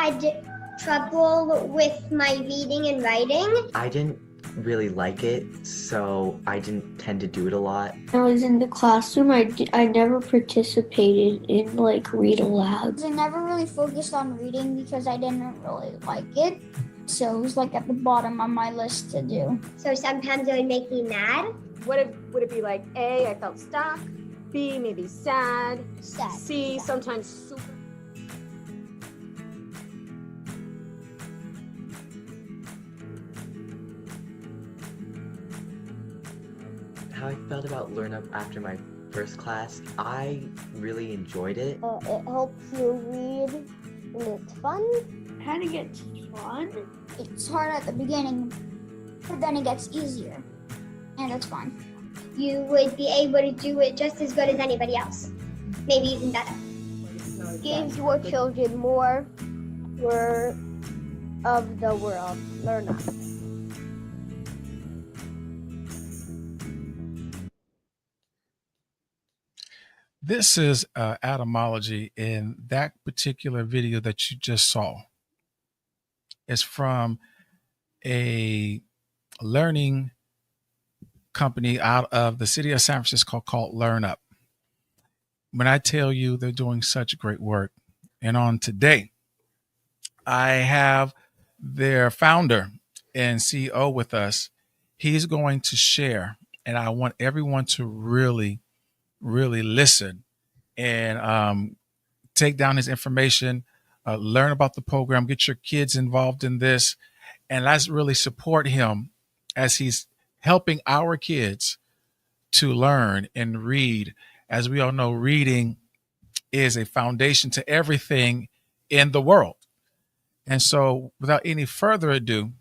had trouble with my reading and writing. I didn't really like it, so I didn't tend to do it a lot. When I was in the classroom, I never participated in read aloud. I never really focused on reading because I didn't really like it. So it was at the bottom on my list to do. So sometimes it would make me mad. Would it be like A, I felt stuck, B, maybe sad, C, sometimes super. How I felt about LearnUP after my first class, I really enjoyed it. It helps you read and it's fun. Kind of gets fun. It's hard at the beginning, but then it gets easier, and it's fun. You would be able to do it just as good as anybody else, maybe even better. Gives your children more of the world. LearnUP. This is etymology in that particular video that you just saw. It's from a learning company out of the city of San Francisco called LearnUP. When I tell you they're doing such great work, and on today, I have their founder and CEO with us. He's going to share, and I want everyone to really listen and take down his information, learn about the program, get your kids involved in this, and let's really support him as he's helping our kids to learn and read. As we all know, reading is a foundation to everything in the world. And so without any further ado,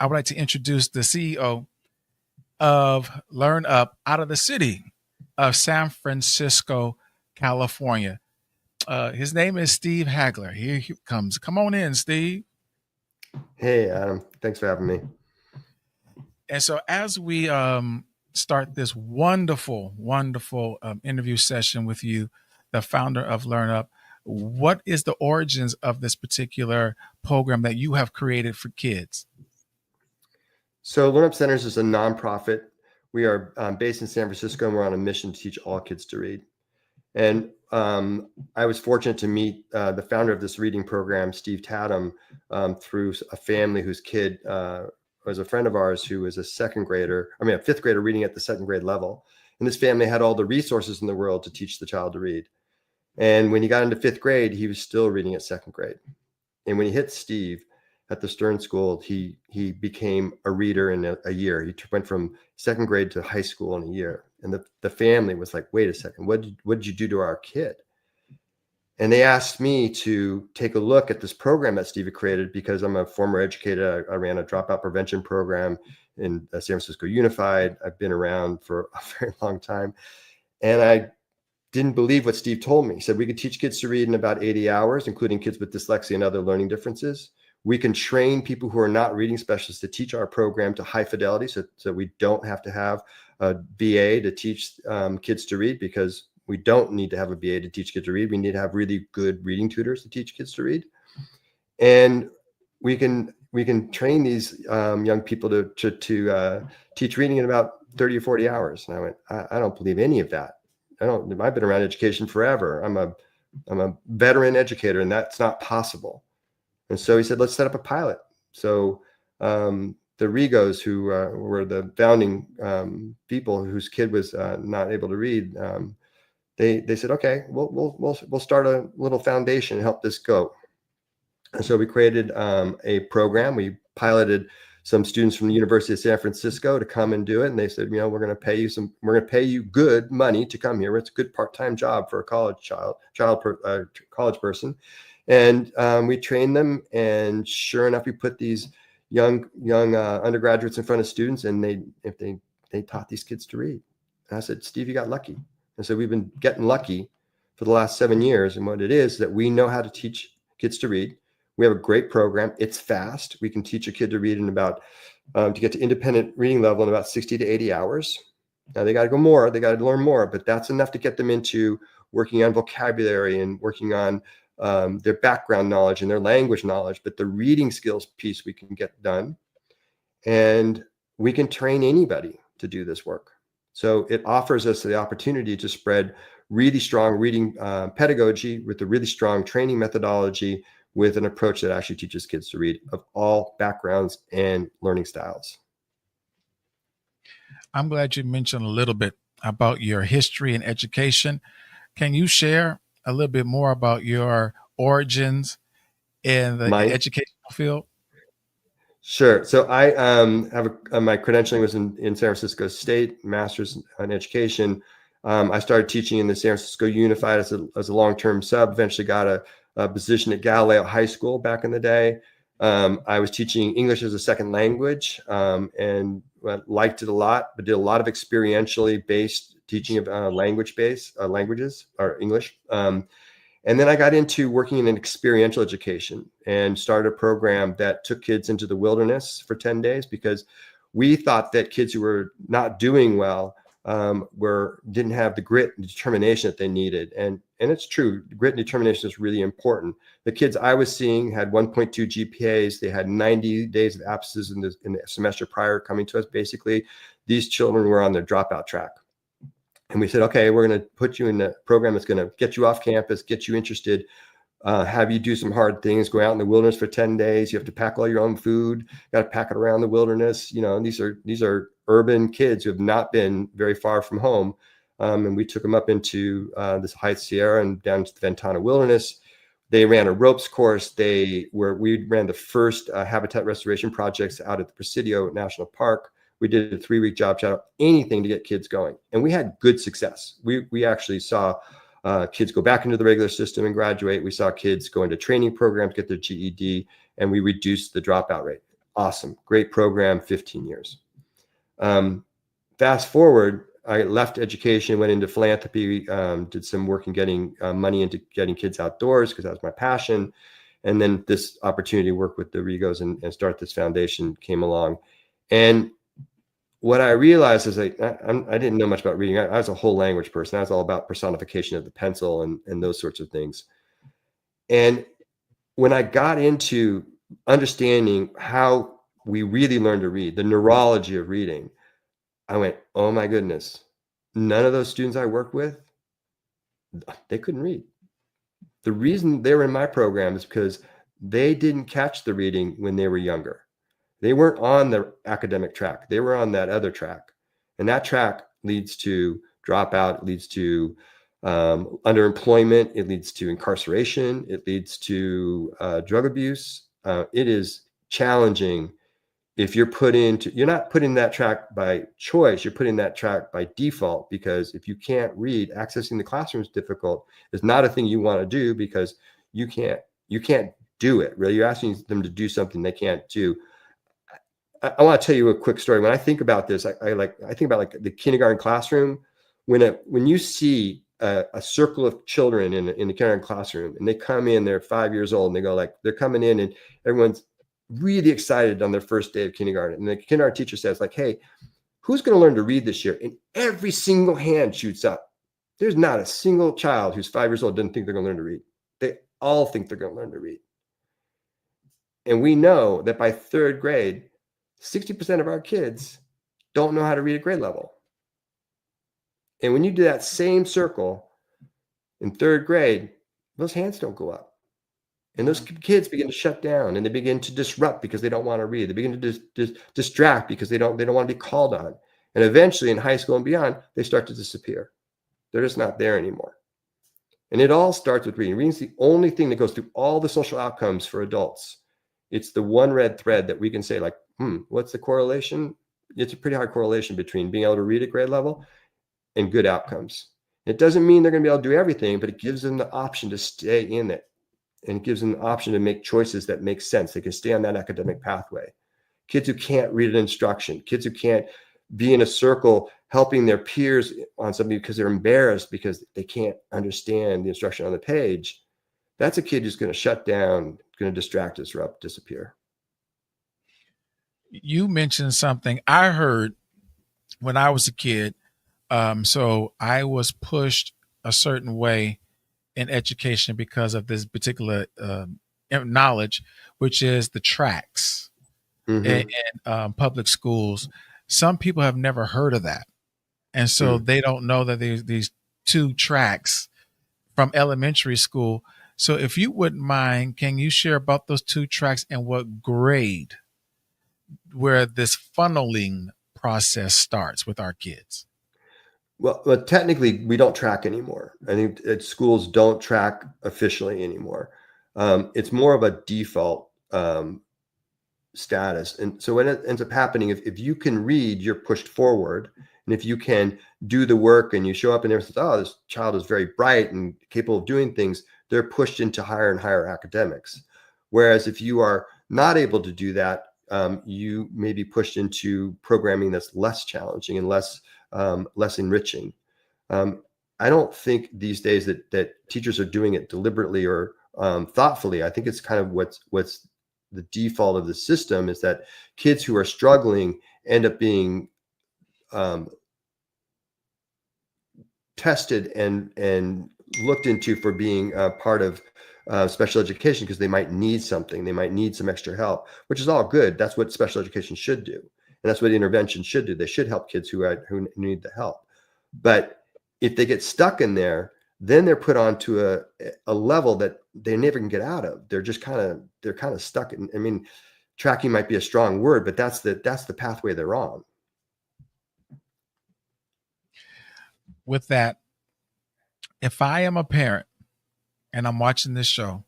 I would like to introduce the CEO of LearnUP out of the city of San Francisco, California. His name is Steve Hagler. Here he comes. Come on in, Steve. Hey, Adam. Thanks for having me. And so as we start this wonderful interview session with you, the founder of LearnUP, what is the origins of this particular program that you have created for kids? So LearnUP Centers is a nonprofit. We are based in San Francisco, and we're on a mission to teach all kids to read. And I was fortunate to meet the founder of this reading program, Steve Tatum, through a family whose kid was a friend of ours who was a fifth grader reading at the second grade level. And this family had all the resources in the world to teach the child to read. And when he got into fifth grade, he was still reading at second grade. And when he hit Steve at the Stern School, he became a reader in a year. He went from second grade to high school in a year. And the family was like, wait a second, what did you do to our kid? And they asked me to take a look at this program that Steve had created because I'm a former educator. I ran a dropout prevention program in San Francisco Unified. I've been around for a very long time. And I didn't believe what Steve told me. He said we could teach kids to read in about 80 hours, including kids with dyslexia and other learning differences. We can train people who are not reading specialists to teach our program to high fidelity so we don't have to have a BA to teach kids to read, because we don't need to have a BA to teach kids to read. We need to have really good reading tutors to teach kids to read. And we can train these young people to teach reading in about 30 or 40 hours. And I went, I don't believe any of that. I've been around education forever. I'm a veteran educator, and that's not possible. And so he said, let's set up a pilot. So the Rigos, who were the founding people whose kid was not able to read, they said, okay, we'll start a little foundation and help this go. And so we created a program. We piloted some students from the University of San Francisco to come and do it. And they said, we're going to pay you good money to come here. It's a good part-time job for a college college person. And we trained them, and sure enough, we put these young undergraduates in front of students, and they taught these kids to read. And I said, Steve, you got lucky. And so we've been getting lucky for the last 7 years. And what it is that we know how to teach kids to read. We have a great program. It's fast. We can teach a kid to read in about to get to independent reading level in about 60 to 80 hours. Now they got to go more. They got to learn more, but that's enough to get them into working on vocabulary and working on their background knowledge and their language knowledge, but the reading skills piece we can get done. And we can train anybody to do this work. So it offers us the opportunity to spread really strong reading pedagogy with a really strong training methodology with an approach that actually teaches kids to read of all backgrounds and learning styles. I'm glad you mentioned a little bit about your history and education. Can you share a little bit more about your origins in the Mine? educational field? Sure. So I have my credentialing was in San Francisco State, master's in education. I started teaching in the San Francisco Unified as a long-term sub, eventually got a position at Galileo High School back in the day. I was teaching English as a second language and liked it a lot, but did a lot of experientially based teaching of languages or English. And then I got into working in experiential education and started a program that took kids into the wilderness for 10 days because we thought that kids who were not doing well didn't have the grit and determination that they needed. And it's true, grit and determination is really important. The kids I was seeing had 1.2 GPAs. They had 90 days of absences in the semester prior coming to us. Basically, these children were on their dropout track. And we said, okay, we're going to put you in a program that's going to get you off campus, get you interested, have you do some hard things, go out in the wilderness for 10 days. You have to pack all your own food, got to pack it around the wilderness. You know, and these are urban kids who have not been very far from home. And we took them up into this High Sierra and down to the Ventana Wilderness. They ran a ropes course. We ran the first habitat restoration projects out at the Presidio National Park. We did a 3-week job shadow, anything to get kids going. And we had good success. We actually saw kids go back into the regular system and graduate. We saw kids go into training programs, get their GED, and we reduced the dropout rate. Awesome. Great program, 15 years. Fast forward, I left education, went into philanthropy, did some work in getting money into getting kids outdoors because that was my passion. And then this opportunity to work with the Rigos and start this foundation came along. And what I realized is I didn't know much about reading. I was a whole language person. I was all about personification of the pencil and those sorts of things. And when I got into understanding how we really learn to read, the neurology of reading, I went, oh my goodness, none of those students I worked with, they couldn't read. The reason they were in my program is because they didn't catch the reading when they were younger. They weren't on the academic track. They were on that other track. And that track leads to dropout. It leads to underemployment. It leads to incarceration. It leads to drug abuse. It is challenging if you're not put in that track by choice. You're put in that track by default, because if you can't read, accessing the classroom is difficult. It's not a thing you want to do because you can't do it. Really, you're asking them to do something they can't do. I want to tell you a quick story. When I think about this, I think about like the kindergarten classroom. When you see a circle of children in the kindergarten classroom, and they come in, they're 5 years old, and they go like, they're coming in, and everyone's really excited on their first day of kindergarten. And the kindergarten teacher says like, hey, who's going to learn to read this year? And every single hand shoots up. There's not a single child who's 5 years old doesn't think they're going to learn to read. They all think they're going to learn to read. And we know that by 3rd grade, 60% of our kids don't know how to read at grade level. And when you do that same circle in 3rd grade, those hands don't go up. And those kids begin to shut down, and they begin to disrupt because they don't want to read. They begin to distract because they don't want to be called on. And eventually in high school and beyond, they start to disappear. They're just not there anymore. And it all starts with reading. Reading is the only thing that goes through all the social outcomes for adults. It's the one red thread that we can say like, what's the correlation? It's a pretty hard correlation between being able to read at grade level and good outcomes. It doesn't mean they're going to be able to do everything, but it gives them the option to stay in it. And it gives them the option to make choices that make sense. They can stay on that academic pathway. Kids who can't read an instruction, kids who can't be in a circle helping their peers on something because they're embarrassed because they can't understand the instruction on the page. That's a kid who's going to shut down, going to distract, disrupt, disappear. You mentioned something I heard when I was a kid. So I was pushed a certain way in education because of this particular knowledge, which is the tracks in public schools. Some people have never heard of that. And so they don't know that there's these 2 tracks from elementary school. So if you wouldn't mind, can you share about those 2 tracks and what grade where this funneling process starts with our kids? Well, technically, we don't track anymore. I think schools don't track officially anymore. It's more of a default status. And so what ends up happening, if you can read, you're pushed forward. And if you can do the work and you show up and everyone says, oh, this child is very bright and capable of doing things, they're pushed into higher and higher academics. Whereas if you are not able to do that, you may be pushed into programming that's less challenging and less enriching. I don't think these days that teachers are doing it deliberately or thoughtfully. I think it's kind of what's the default of the system, is that kids who are struggling end up being tested and looked into for being part of special education, because they might need something. They might need some extra help, which is all good. That's what special education should do. And that's what intervention should do. They should help kids who need the help. But if they get stuck in there, then they're put onto a level that they never can get out of. They're just kind of stuck in. I mean, tracking might be a strong word, but that's the pathway they're on. With that, if I am a parent and I'm watching this show,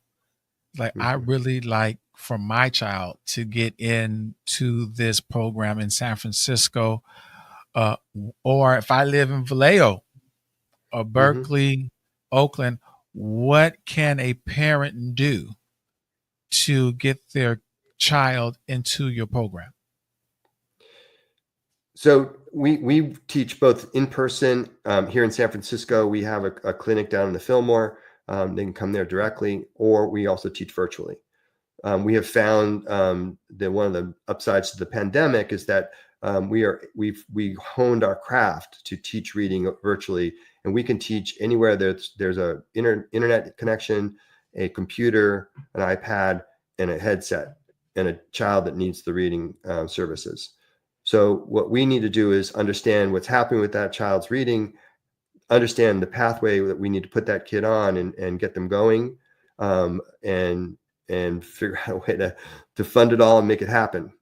like I really like for my child to get into this program in San Francisco, or if I live in Vallejo or Berkeley, Oakland, what can a parent do to get their child into your program? So we teach both in person here in San Francisco. We have a clinic down in the Fillmore. They can come there directly, or we also teach virtually. We have found that one of the upsides to the pandemic is that we honed our craft to teach reading virtually, and we can teach anywhere there's a internet connection, a computer, an iPad, and a headset, and a child that needs the reading services. So what we need to do is understand what's happening with that child's reading, understand the pathway that we need to put that kid on and get them going, and figure out a way to fund it all and make it happen.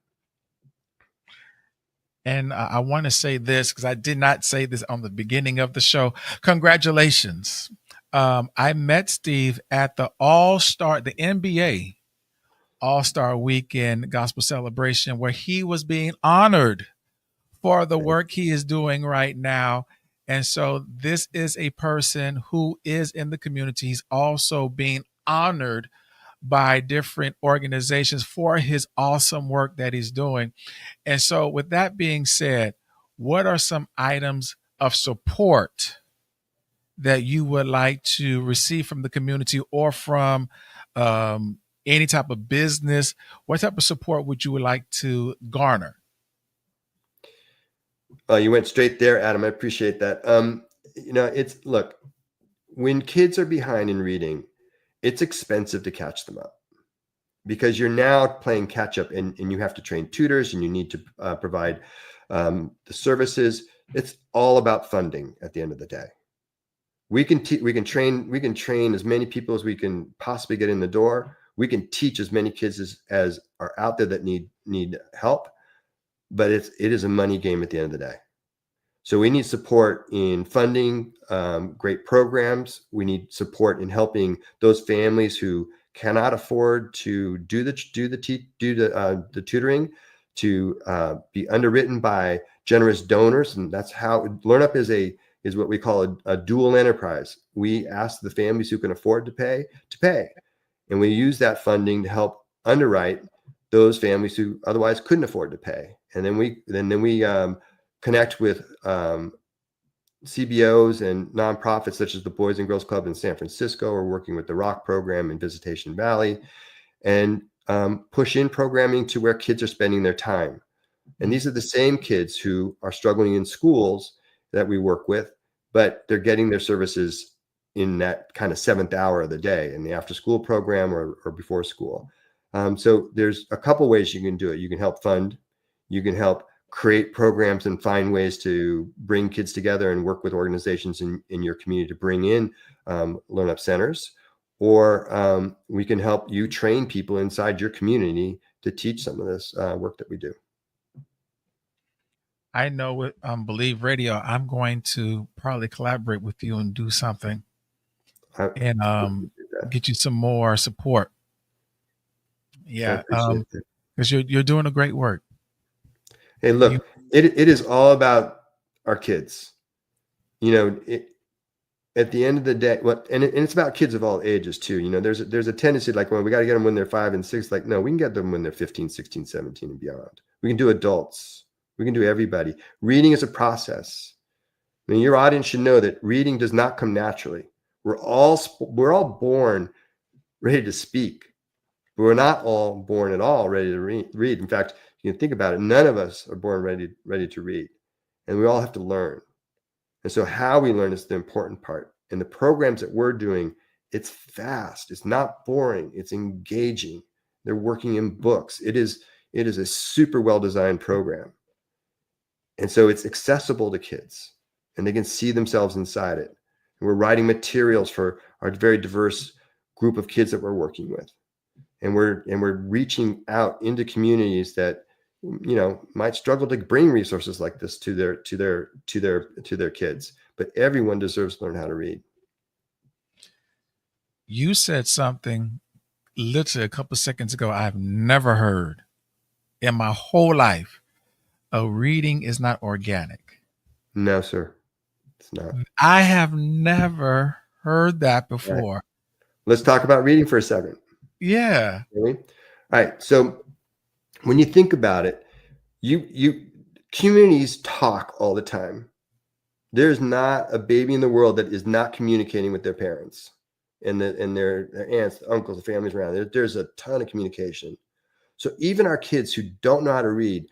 And I want to say this, because I did not say this on the beginning of the show. Congratulations. I met Steve at the NBA All-Star Weekend Gospel Celebration, where he was being honored for the work he is doing right now. And so this is a person who is in the community. He's also being honored by different organizations for his awesome work that he's doing. And so with that being said, what are some items of support that you would like to receive from the community or from any type of business? What type of support would you like to garner? You went straight there, Adam. I appreciate that. Look, when kids are behind in reading, it's expensive to catch them up, because you're now playing catch up, and you have to train tutors, and you need to provide the services. It's all about funding at the end of the day. We can train as many people as we can possibly get in the door. We can teach as many kids as are out there that need help, but it is a money game at the end of the day. So we need support in funding great programs. We need support in helping those families who cannot afford to do the tutoring, to be underwritten by generous donors, and that's how LearnUP is what we call a dual enterprise. We ask the families who can afford to pay, and we use that funding to help underwrite those families who otherwise couldn't afford to pay. And then we connect with CBOs and nonprofits such as the Boys and Girls Club in San Francisco. We're working with the Rock program in Visitation Valley, and push in programming to where kids are spending their time. And these are the same kids who are struggling in schools that we work with, but they're getting their services in that kind of 7th hour of the day in the after school program or before school. So there's a couple ways you can do it. You can help fund, you can help create programs and find ways to bring kids together and work with organizations in your community to bring in LearnUP centers, or we can help you train people inside your community to teach some of this work that we do. I know with Believe Radio, I'm going to probably collaborate with you and do something and get you some more support. Yeah, because you're doing a great work. Hey, look, it is all about our kids. You know, at the end of the day, and it's about kids of all ages too. You know, there's a tendency like, well, we got to get them when they're 5 and 6. Like, no, we can get them when they're 15, 16, 17 and beyond. We can do adults. We can do everybody. Reading is a process. I mean, your audience should know that reading does not come naturally. We're all born ready to speak, but we're not all born at all ready to read. In fact, you can think about it. None of us are born ready to read, and we all have to learn. And so how we learn is the important part. And the programs that we're doing, it's fast. It's not boring. It's engaging. They're working in books. It is a super well-designed program. And so it's accessible to kids and they can see themselves inside it. And we're writing materials for our very diverse group of kids that we're working with. And we're reaching out into communities that, you know, might struggle to bring resources like this to their kids, but everyone deserves to learn how to read. You said something literally a couple seconds ago I've never heard in my whole life. Reading is not organic. No, sir. It's not. I have never heard that before. Right. Let's talk about reading for a second. Yeah. Really? All right. So when you think about it, you communities talk all the time. There's not a baby in the world that is not communicating with their parents and their aunts, uncles, the families around. There's a ton of communication. So even our kids who don't know how to read,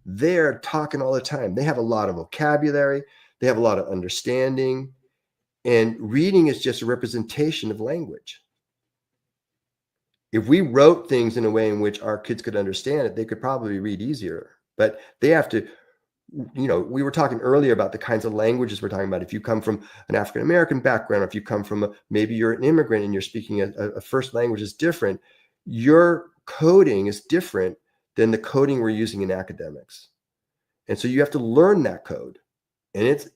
they're talking all the time. They have a lot of vocabulary. They have a lot of understanding. And reading is just a representation of language. If we wrote things in a way in which our kids could understand it, they could probably read easier. But they have to, you know, we were talking earlier about the kinds of languages we're talking about. If you come from an African-American background, or if you come from maybe you're an immigrant and you're speaking a first language is different, your coding is different than the coding we're using in academics. And so you have to learn that code. And it's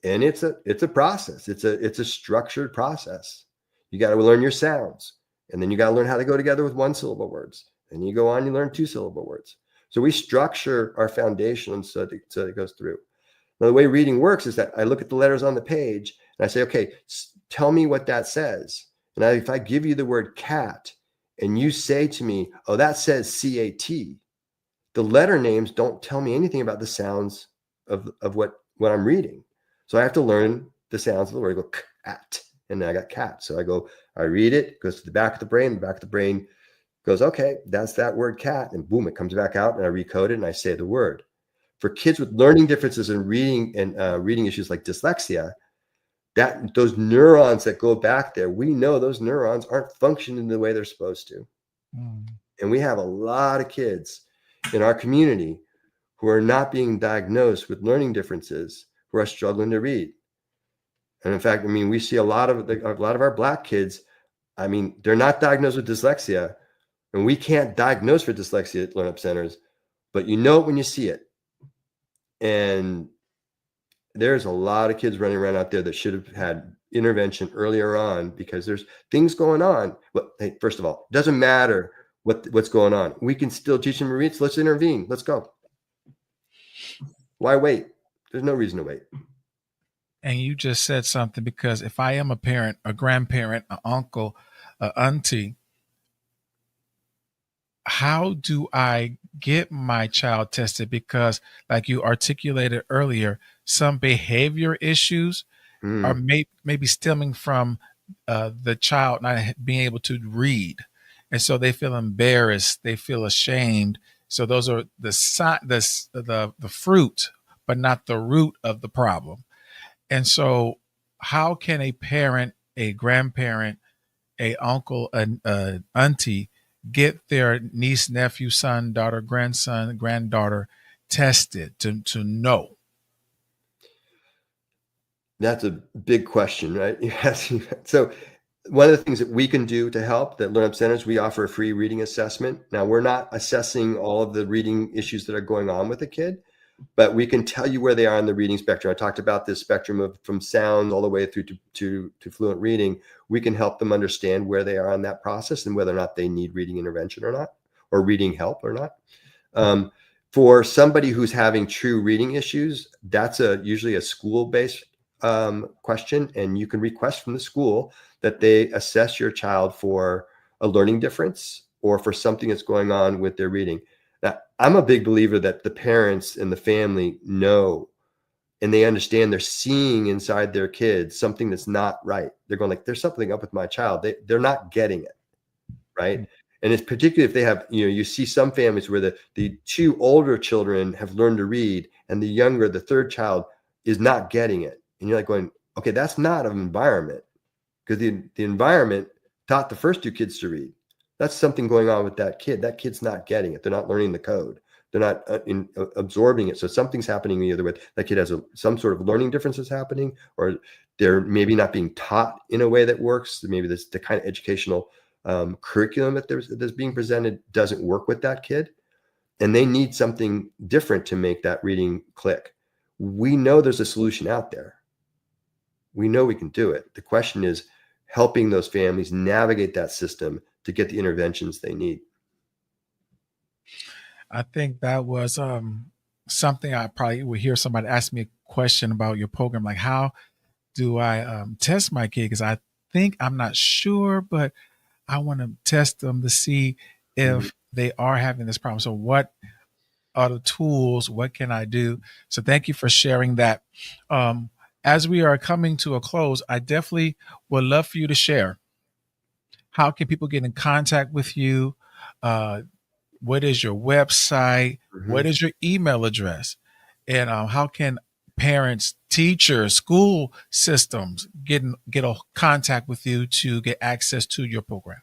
a process. It's a structured process. You got to learn your sounds. And then you got to learn how to go together with 1-syllable words. And you go on, you learn 2-syllable words. So we structure our foundation so that it goes through. Now, the way reading works is that I look at the letters on the page and I say, okay, tell me what that says. And if I give you the word cat and you say to me, oh, that says C-A-T, the letter names don't tell me anything about the sounds of what I'm reading. So I have to learn the sounds of the word. I go cat, and then I got cat. So I read it, goes to the back of the brain. The back of the brain goes, okay, that's that word cat. And boom, it comes back out and I recode it and I say the word. For kids with learning differences in reading and reading issues like dyslexia, those neurons that go back there, we know those neurons aren't functioning the way they're supposed to. And we have a lot of kids in our community who are not being diagnosed with learning differences, who are struggling to read. And in fact, I mean, we see a lot of our Black kids. I mean, they're not diagnosed with dyslexia, and we can't diagnose for dyslexia at LearnUP centers, but you know it when you see it. And there's a lot of kids running around out there that should have had intervention earlier on because there's things going on. But hey, first of all, it doesn't matter what's going on. We can still teach them to read. So let's intervene. Let's go. Why wait? There's no reason to wait. And you just said something, because if I am a parent, a grandparent, an uncle, an auntie, how do I get my child tested? Because like you articulated earlier, some behavior issues are maybe stemming from the child not being able to read. And so they feel embarrassed, they feel ashamed. So those are the fruit, but not the root of the problem. And so how can a parent a grandparent, a uncle, an auntie get their niece, nephew, son, daughter, grandson, granddaughter tested to know? That's a big question, right? Yes. So one of the things that we can do to help that LearnUp Centers, we offer a free reading assessment. Now, we're not assessing all of the reading issues that are going on with a kid, but we can tell you where they are in the reading spectrum. I talked about this spectrum of from sound all the way through to fluent reading. We can help them understand where they are on that process and whether or not they need reading intervention or not, or reading help or not. For somebody who's having true reading issues, that's usually a school-based question, and you can request from the school that they assess your child for a learning difference or for something that's going on with their reading. Now, I'm a big believer that the parents and the family know and they understand, they're seeing inside their kids something that's not right. They're going like, there's something up with my child. They're not getting it, right? And it's particularly if they have, you see some families where the two older children have learned to read and the younger, the third child is not getting it. And you're like going, okay, that's not an environment, because the environment taught the first two kids to read. That's something going on with that kid. That kid's not getting it. They're not learning the code. They're not absorbing it. So something's happening either with that kid has some sort of learning differences happening, or they're maybe not being taught in a way that works. Maybe the kind of educational curriculum that's being presented doesn't work with that kid, and they need something different to make that reading click. We know there's a solution out there. We know we can do it. The question is helping those families navigate that system to get the interventions they need. I think that was something I probably would hear somebody ask me a question about your program, like how do I test my kid? Because I think I'm not sure, but I want to test them to see if they are having this problem. So what are the tools? What can I do? So thank you for sharing that. As we are coming to a close, I definitely would love for you to share. How can people get in contact with you? What is your website? What is your email address? And how can parents, teachers, school systems get a contact with you to get access to your program?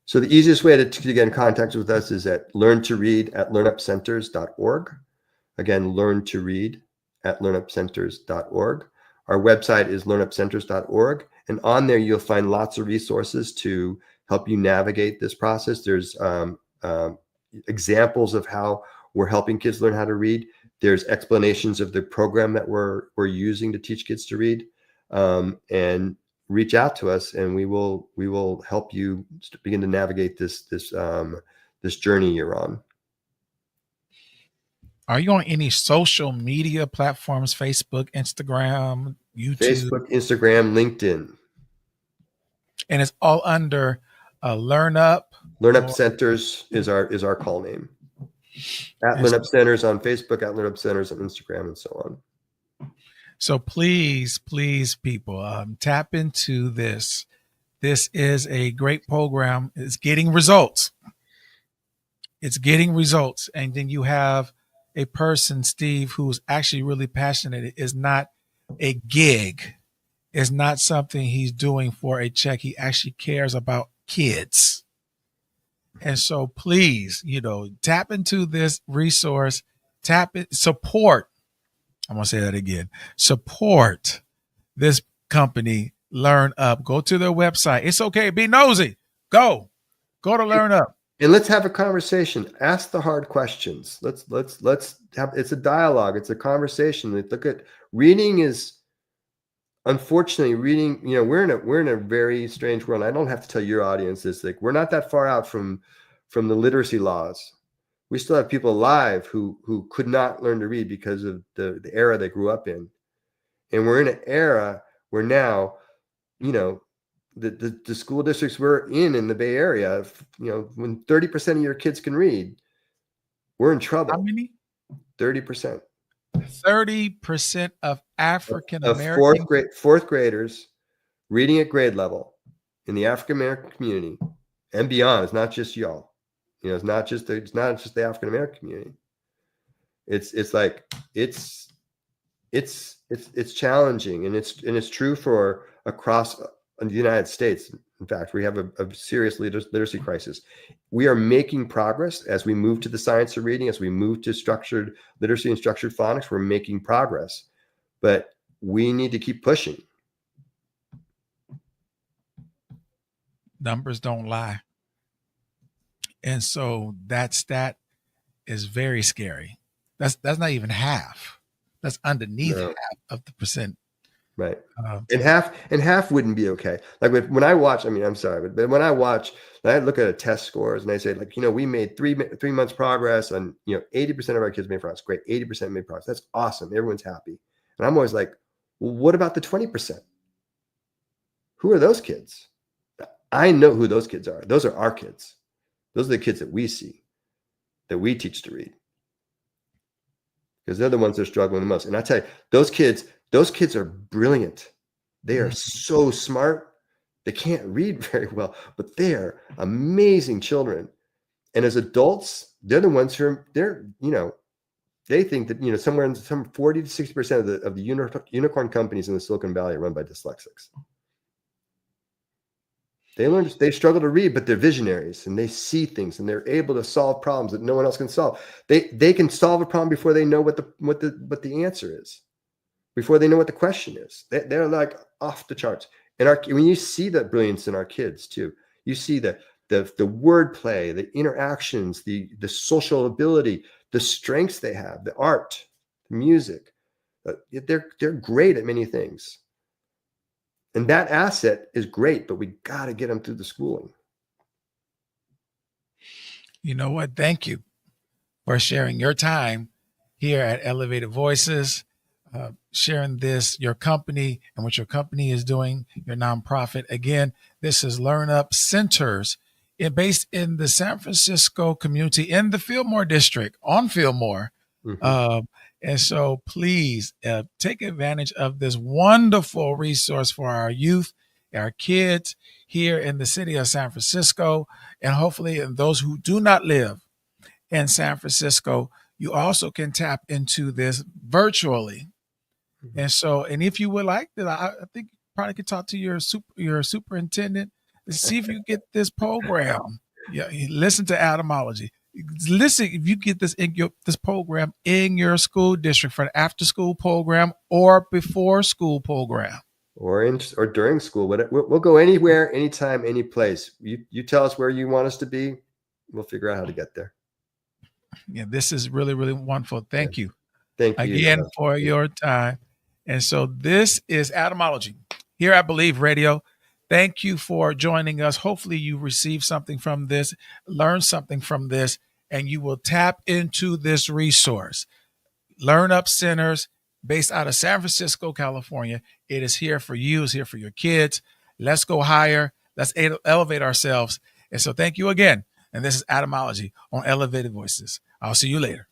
So the easiest way to get in contact with us is at learntoread@learnupcenters.org. Again, learntoread@learnupcenters.org. Our website is learnupcenters.org. And on there, you'll find lots of resources to help you navigate this process. There's examples of how we're helping kids learn how to read. There's explanations of the program that we're using to teach kids to read. And reach out to us, and we will help you begin to navigate this journey you're on. Are you on any social media platforms? Facebook, Instagram, YouTube? Facebook, Instagram, LinkedIn. And it's all under LearnUP. LearnUp Centers is our call name. At LearnUp Centers on Facebook, at LearnUp Centers on Instagram, and so on. So please, people, tap into this. This is a great program. It's getting results. And then you have a person, Steve, who's actually really passionate. It is not a gig. It's not something he's doing for a check. He actually cares about kids. And so please, tap into this resource, support. I'm going to say that again. Support this company, LearnUP. Go to their website. It's okay. Be nosy. Go to LearnUP. And let's have a conversation. Ask the hard questions. Let's have, it's a dialogue. It's a conversation. Look at reading is, unfortunately, reading, we're in a very strange world. I don't have to tell your audience this. Like, we're not that far out from the literacy laws. We still have people alive who could not learn to read because of the era they grew up in. And we're in an era where now, the school districts we're in the Bay Area, when 30% of your kids can read, we're in trouble. How many? 30%. 30% of African American fourth graders reading at grade level in the African American community and beyond. It's not just y'all. It's not just the African American community. It's challenging, and it's true for across in the United States. In fact, we have a serious literacy crisis. We are making progress as we move to the science of reading, as we move to structured literacy and structured phonics. We're making progress, but we need to keep pushing. Numbers don't lie. And so that stat is very scary. That's not even half. That's underneath half of the percent. Right. And half wouldn't be okay. Like when I watch, I mean, I'm sorry, but when I watch, I look at a test scores and I say, like, we made three months progress on, 80% of our kids made progress. Great. 80% made progress. That's awesome. Everyone's happy. And I'm always like, well, what about the 20%? Who are those kids? I know who those kids are. Those are our kids. Those are the kids that we see, that we teach to read. Because they're the ones that are struggling the most. And I tell you, those kids are brilliant. They are so smart. They can't read very well, but they are amazing children. And as adults, they're the ones who they think that, somewhere in some 40 to 60% of the unicorn companies in the Silicon Valley are run by dyslexics. They struggle to read, but they're visionaries and they see things and they're able to solve problems that no one else can solve. They can solve a problem before they know what the answer is, before they know what the question is. They're like off the charts. And when you see that brilliance in our kids too, you see the wordplay, the interactions, the social ability, the strengths they have, the art, the music. They're great at many things. And that asset is great, but we got to get them through the schooling. You know what? Thank you for sharing your time here at Elevated Voices, sharing your company and what your company is doing, your nonprofit. Again, this is LearnUP Centers based in the San Francisco community in the Fillmore district on Fillmore. Mm-hmm. And so please take advantage of this wonderful resource for our youth, our kids here in the city of San Francisco, and hopefully those who do not live in San Francisco, you also can tap into this virtually. Mm-hmm. And so, and if you would like that, I think you probably could talk to your superintendent to see if you get this program. Yeah, listen to Etymology. Listen, if you get this this program in your school district for an after school program or before school program, or during school, we'll go anywhere, anytime, any place. You tell us where you want us to be, we'll figure out how to get there. Yeah, this is really, really wonderful. Thank you. Thank you again for your time. And so this is Etymology here at Believe Radio. Thank you for joining us. Hopefully you received something from this, learned something from this, and you will tap into this resource. LearnUP Centers based out of San Francisco, California. It is here for you. It's here for your kids. Let's go higher. Let's elevate ourselves. And so thank you again. And this is Etymology on Elevated Voices. I'll see you later.